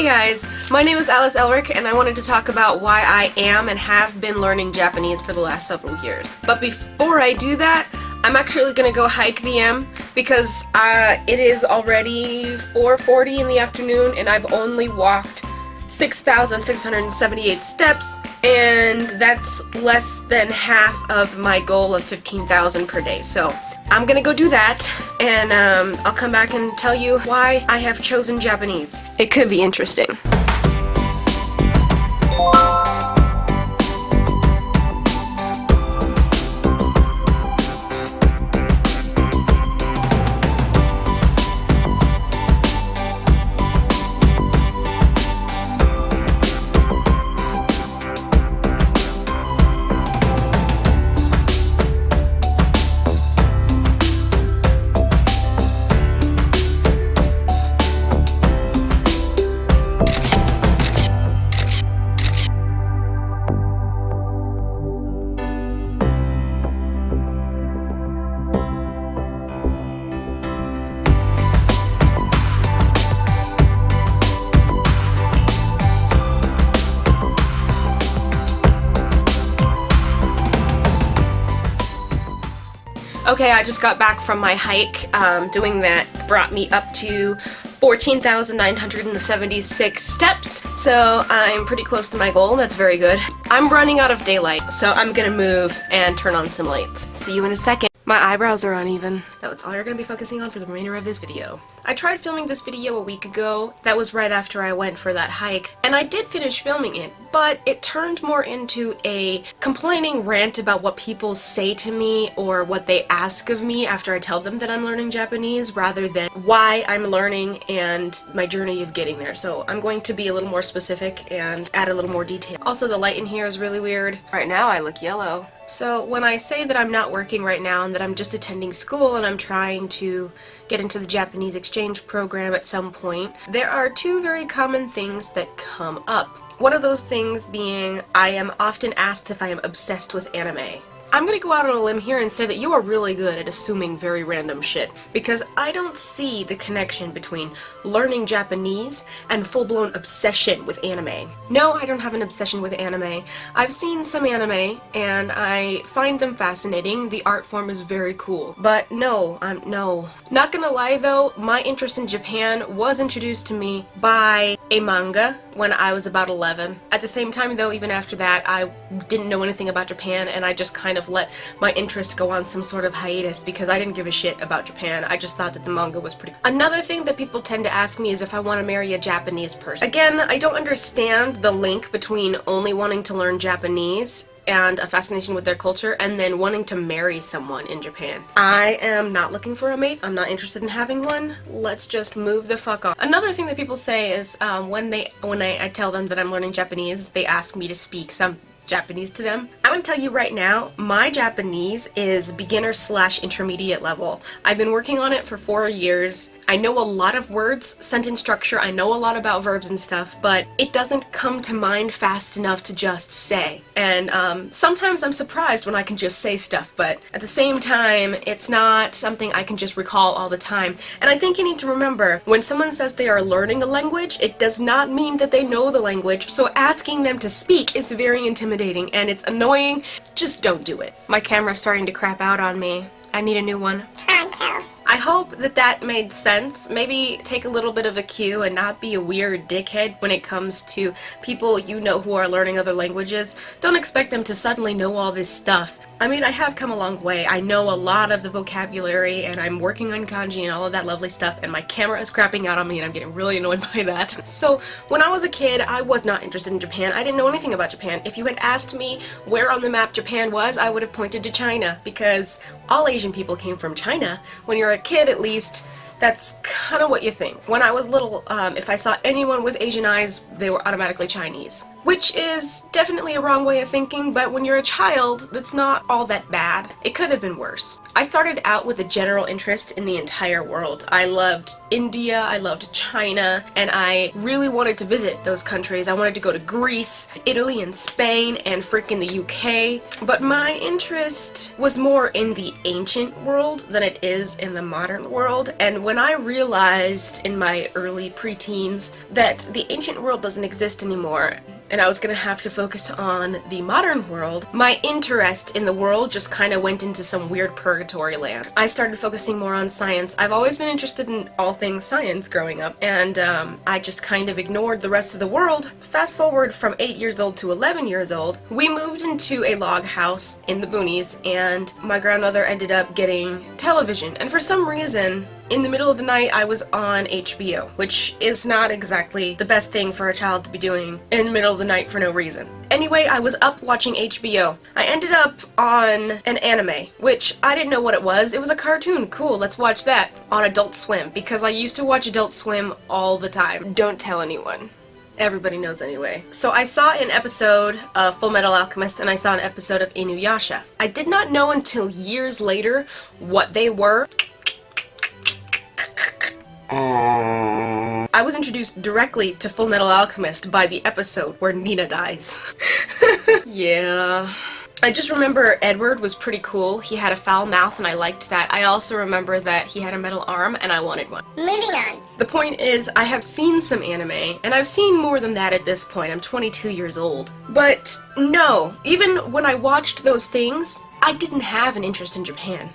guys, my name is Alice Elric and I wanted to talk about why I am and have been learning Japanese for the last several years. But before I do that, I'm actually gonna go hike the M because it is already 4:40 in the afternoon and I've only walked 6,678 steps, and that's less than half of my goal of 15,000 per day. So I'm gonna go do that, and I'll come back and tell you why I have chosen Japanese. It could be interesting. Okay, I just got back from my hike. Doing that brought me up to 14,976 steps, so I'm pretty close to my goal. That's very good. I'm running out of daylight, so I'm gonna move and turn on some lights. See you in a second. My eyebrows are uneven. Now that's all you're gonna be focusing on for the remainder of this video. I tried filming this video a week ago. That was right after I went for that hike, and I did finish filming it, but it turned more into a complaining rant about what people say to me or what they ask of me after I tell them that I'm learning Japanese, rather than why I'm learning and my journey of getting there. So I'm going to be a little more specific and add a little more detail. Also, the light in here is really weird. Right now I look yellow. So when I say that I'm not working right now and that I'm just attending school and I'm trying to get into the Japanese exchange program at some point, there are two very common things that come up. One of those things being I am often asked if I am obsessed with anime. I'm gonna go out on a limb here and say that you are really good at assuming very random shit, because I don't see the connection between learning Japanese and full-blown obsession with anime. No, I don't have an obsession with anime. I've seen some anime and I find them fascinating. The art form is very cool. But no. Not gonna lie though, my interest in Japan was introduced to me by a manga when I was about 11. At the same time though, even after that, I didn't know anything about Japan and I just kind of let my interest go on some sort of hiatus because I didn't give a shit about Japan. I just thought that the manga was pretty. Another thing that people tend to ask me is if I want to marry a Japanese person. Again, I don't understand the link between only wanting to learn Japanese and a fascination with their culture and then wanting to marry someone in Japan. I am not looking for a mate. I'm not interested in having one. Let's just move the fuck on. Another thing that people say is when I tell them that I'm learning Japanese, they ask me to speak some Japanese to them. I'm gonna tell you right now, my Japanese is beginner/intermediate level. I've been working on it for 4 years. I know a lot of words, sentence structure, I know a lot about verbs and stuff, but it doesn't come to mind fast enough to just say. And sometimes I'm surprised when I can just say stuff, but at the same time, it's not something I can just recall all the time. And I think you need to remember, when someone says they are learning a language, it does not mean that they know the language, so asking them to speak is very intimidating and it's annoying. Just don't do it. My camera's starting to crap out on me. I need a new one. Pronto. I hope that that made sense. Maybe take a little bit of a cue and not be a weird dickhead when it comes to people you know who are learning other languages. Don't expect them to suddenly know all this stuff. I mean, I have come a long way. I know a lot of the vocabulary and I'm working on kanji and all of that lovely stuff, and my camera is crapping out on me and I'm getting really annoyed by that. So when I was a kid, I was not interested in Japan. I didn't know anything about Japan. If you had asked me where on the map Japan was, I would have pointed to China, because all Asian people came from China. When you're a kid, at least, that's kind of what you think. When I was little, if I saw anyone with Asian eyes, they were automatically Chinese. which is definitely a wrong way of thinking, but when you're a child, that's not all that bad. It could have been worse. I started out with a general interest in the entire world. I loved India, I loved China, and I really wanted to visit those countries. I wanted to go to Greece, Italy, and Spain, and freaking the UK, but my interest was more in the ancient world than it is in the modern world, and when I realized in my early preteens that the ancient world doesn't exist anymore, and I was gonna have to focus on the modern world, my interest in the world just kind of went into some weird purgatory land. I started focusing more on science. I've always been interested in all things science growing up, and I just kind of ignored the rest of the world. Fast forward from 8 years old to 11 years old, we moved into a log house in the boonies, and my grandmother ended up getting television, and for some reason, in the middle of the night, I was on HBO, which is not exactly the best thing for a child to be doing in the middle of the night for no reason. Anyway, I was up watching HBO. I ended up on an anime, which I didn't know what it was. It was a cartoon. Cool, let's watch that. On Adult Swim, because I used to watch Adult Swim all the time. Don't tell anyone. Everybody knows anyway. So I saw an episode of Full Metal Alchemist and I saw an episode of Inuyasha. I did not know until years later what they were. I was introduced directly to Full Metal Alchemist by the episode where Nina dies. Yeah. I just remember Edward was pretty cool. He had a foul mouth and I liked that. I also remember that he had a metal arm and I wanted one. Moving on. The point is, I have seen some anime, and I've seen more than that at this point. I'm 22 years old. But no, even when I watched those things, I didn't have an interest in Japan.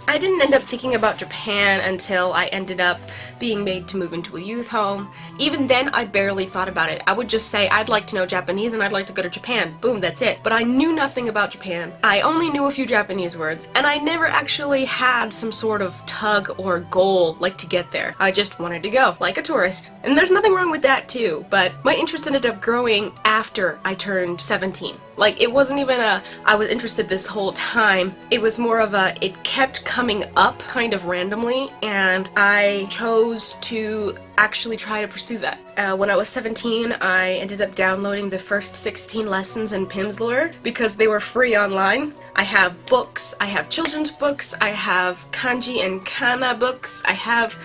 I didn't end up thinking about Japan until I ended up being made to move into a youth home. Even then, I barely thought about it. I would just say, I'd like to know Japanese and I'd like to go to Japan. Boom, that's it. But I knew nothing about Japan. I only knew a few Japanese words, and I never actually had some sort of tug or goal like to get there. I just wanted to go, like a tourist. And there's nothing wrong with that too, but my interest ended up growing after I turned 17. Like, it wasn't even I was interested this whole time. It was more of it kept coming up kind of randomly, and I chose to actually try to pursue that. When I was 17, I ended up downloading the first 16 lessons in Pimsleur because they were free online. I have books, I have children's books, I have kanji and kana books, I have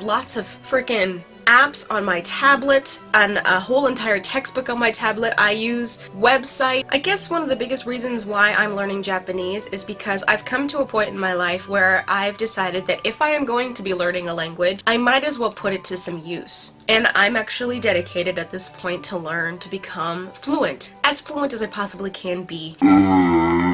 lots of freaking apps on my tablet and a whole entire textbook on my tablet. I use website. I guess one of the biggest reasons why I'm learning Japanese is because I've come to a point in my life where I've decided that if I am going to be learning a language, I might as well put it to some use. And I'm actually dedicated at this point to learn to become fluent as I possibly can be.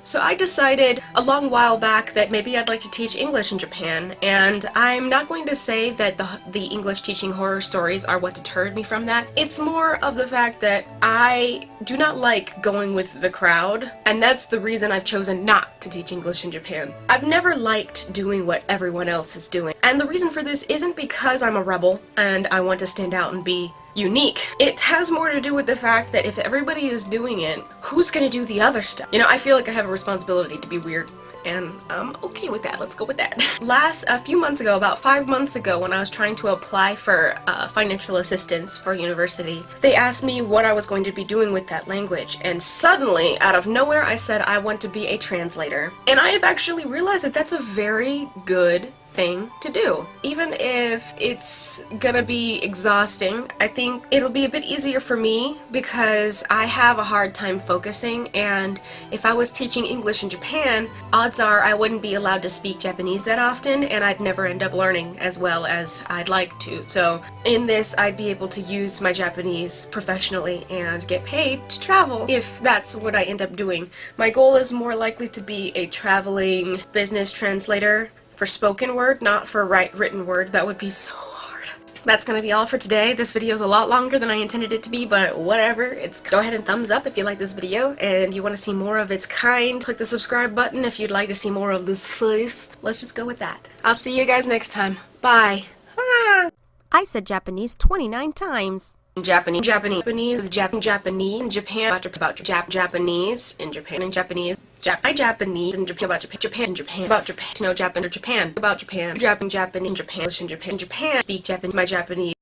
So I decided a long while back that maybe I'd like to teach English in Japan, and I'm not going to say that the English teaching horror stories are what deterred me from that. It's more of the fact that I do not like going with the crowd, and that's the reason I've chosen not to teach English in Japan. I've never liked doing what everyone else is doing, and the reason for this isn't because I'm a rebel and I want to stand out and be unique. It has more to do with the fact that if everybody is doing it, who's gonna do the other stuff? You know, I feel like I have a responsibility to be weird, and I'm okay with that. Let's go with that. A few months ago, about 5 months ago, when I was trying to apply for financial assistance for university, they asked me what I was going to be doing with that language, and suddenly, out of nowhere, I said I want to be a translator. And I have actually realized that that's a very good thing to do. Even if it's gonna be exhausting, I think it'll be a bit easier for me because I have a hard time focusing, and if I was teaching English in Japan, odds are I wouldn't be allowed to speak Japanese that often, and I'd never end up learning as well as I'd like to. So in this, I'd be able to use my Japanese professionally and get paid to travel if that's what I end up doing. My goal is more likely to be a traveling business translator for spoken word, not for written word. That would be so hard. That's gonna be all for today. This video is a lot longer than I intended it to be, but whatever. Go ahead and thumbs up if you like this video and you want to see more of its kind. Click the subscribe button if you'd like to see more of this face. Let's just go with that. I'll see you guys next time. Bye. I said Japanese 29 times. Japanese, Japanese, Japanese, in Japan, about Japanese, in Japan, in Japanese, Japanese, in Japan, about Japan, about Japan, to know Japan, or Japan, about Japan, Japanese, in Japan, Japan, speak Japanese, my Japanese.